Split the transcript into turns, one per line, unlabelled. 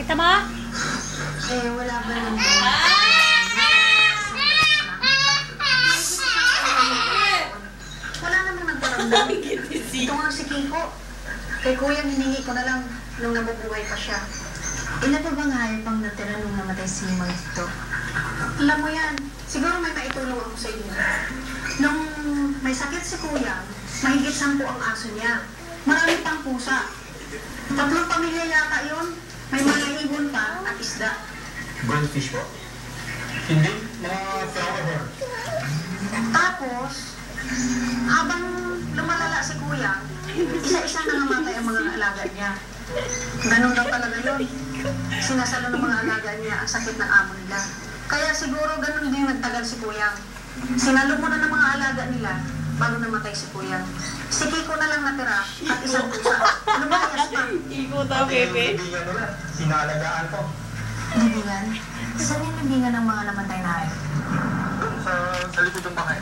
Kita mo?
Eh, wala ba naman? Wala namang nagparamdam. Ito nga si Kiko. Kay Kuya, hiningi ko na lang nung nabubuhay pa siya.
Ilan pa bang hayop ang natira nung namatay si Mang Tito?
Alam mo yan, siguro may maitulong ako sa inyo. Nung may sakit si Kuya, mahigit 10 ang aso niya. Marami pang pusa. 3 pamilya yata yun. May mga ibon pa at isda.
Goldfish po? Hindi, mga flower horn.
Tapos, habang lumalala si Kuya, isa-isa na namatay ang mga alaga niya. Ganun daw talaga yun. Sinasalo ng mga alaga niya ang sakit ng amo nila. Kaya siguro ganun din nagtagal si Kuya. Sinalo mo na ng mga alaga nila bago namatay si Kuya. Si Kiko na lang natira at isang pusa. Lumayas pa.
Kiko daw, bebe.
Libingan nila, sinalagaan ko.
Libingan? Saan yung libingan ng mga namatay na hayop?
Sa likod ng bahay.